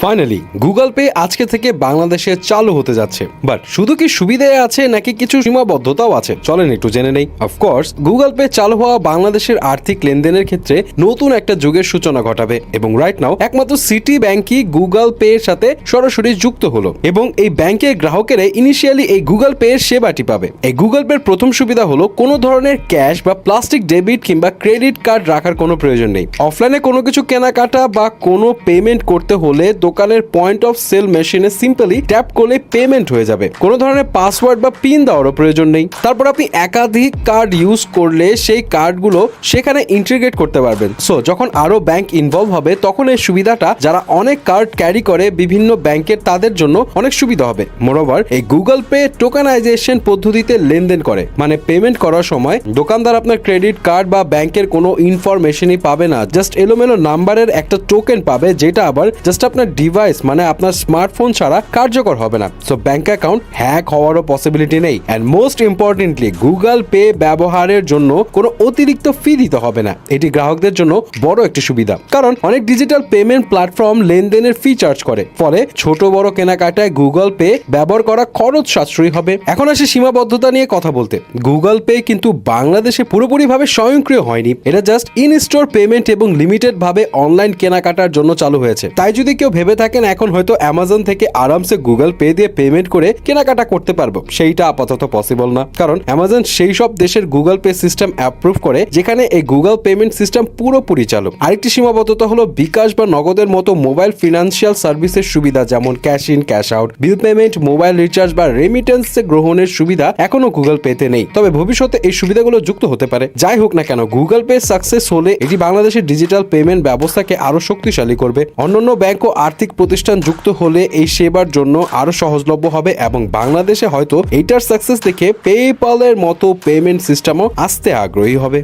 Finally Google pay আজকে থেকে বাংলাদেশে চালু হতে যাচ্ছে। বাট শুধু কি সুবিধায় আছে নাকি কিছু সীমাবদ্ধতাও আছে, চলেন একটু জেনে নেই। অফকোর্স গুগল পে চালু হওয়া বাংলাদেশের আর্থিক লেনদেনের ক্ষেত্রে নতুন একটা যুগের সূচনা ঘটাবে এবং রাইট নাও একমাত্র সিটি ব্যাংকই গুগল পে এর সাথে সরাসরি যুক্ত হলো এবং এই ব্যাংকের গ্রাহকেরা ইনিশিয়ালি এই গুগল পে এর সেবাটি পাবে। এই গুগল পে এর প্রথম সুবিধা হলো কোনো ধরনের ক্যাশ বা প্লাস্টিক ডেবিট কিংবা ক্রেডিট কার্ড রাখার কোনো প্রয়োজন নেই। অফলাইনে কোনো কিছু কেনাকাটা বা কোনো পেমেন্ট করতে হলে দোকানের পয়েন্ট অফ সেল মেশিনে সিম্পলি ট্যাপ করলে পেমেন্ট হয়ে যাবে। কোনো ধরনের পাসওয়ার্ড বা পিন দেওয়ারও প্রয়োজন নেই। তারপর আপনি একাধিক কার্ড ইউজ করলে সেই কার্ডগুলো সেখানে ইন্টিগ্রেট করতে পারবেন। সো যখন আরো ব্যাংক ইনভলভ হবে তখন এই সুবিধাটা যারা অনেক কার্ড ক্যারি করে বিভিন্ন ব্যাংকের তাদের জন্য অনেক সুবিধা হবে। মোরওভার এই গুগল পে টোকেনাইজেশন পদ্ধতিতে লেনদেন করে, মানে পেমেন্ট করার সময় দোকানদার আপনার ক্রেডিট কার্ড বা ব্যাংকের কোনো ইনফরমেশনই পাবে না, জাস্ট এলোমেলো নাম্বারের একটা টোকেন পাবে যেটা আবার জাস্ট আপনার ডিভাইস মানে আপনার স্মার্টফোন ছাড়া কার্যকর হবে না। সো ব্যাংক অ্যাকাউন্ট হ্যাক হওয়ারও পসিবিলিটি নেই। And most importantly Google pay ব্যবহারের জন্য কোনো অতিরিক্ত ফি দিতে হবে না। এটি গ্রাহকদের জন্য বড় একটি সুবিধা, কারণ অনেক ডিজিটাল পেমেন্ট প্ল্যাটফর্ম লেনদেনের ফি চার্জ করে, ফলে ছোট বড় কেনাকাটায় গুগল পে ব্যবহার করা খরচ সাশ্রয়ী হবে। এখন আসি সীমাবদ্ধতা নিয়ে কথা বলতে। গুগল পে কিন্তু বাংলাদেশে পুরোপুরিভাবে স্বয়ংক্রিয় হয়নি, এটা জাস্ট ইন স্টোর পেমেন্ট এবং লিমিটেড ভাবে অনলাইন কেনাকাটার জন্য চালু হয়েছে। তাই যদি কেউ ভেবে থাকেন এখন হয়তো অ্যামাজন থেকে আরামসে গুগল পে দিয়ে পেমেন্ট করে কেনাকাটা করতে পারবো, সেইটা আপাতত পসিবল না, কারণ অ্যামাজন সেই সব দেশের গুগল পে সিস্টেম অ্যাপ্রুভ করে যেখানে এই গুগল পেমেন্ট সিস্টেম পুরোপুরি চালু। আরেকটি সীমাবদ্ধতা হলো বিকাশ বা নগদের মতো মোবাইল ফিনান্সিয়াল সার্ভিসের সুবিধা, যেমন cash in cash out, bill payment, mobile recharge বা রেমিটেন্স গ্রহণের সুবিধা এখনো গুগল পেতে নেই। তবে ভবিষ্যতে এই সুবিধাগুলো যুক্ত হতে পারে। যাই হোক না কেন, গুগল পে সাকসেস হলে এটি বাংলাদেশের ডিজিটাল পেমেন্ট ব্যবস্থাকে আরো শক্তিশালী করবে। অন্যান্য ব্যাংক ও আর্থিক প্রতিষ্ঠান যুক্ত হলে এই সেবার জন্য আরো সহজলভ্য হবে এবং বাংলাদেশে হয়তো এইটার সাকসেস দেখে পেপ্যালের মতো পেমেন্ট সিস্টেমও আসতে আগ্রহী হবে।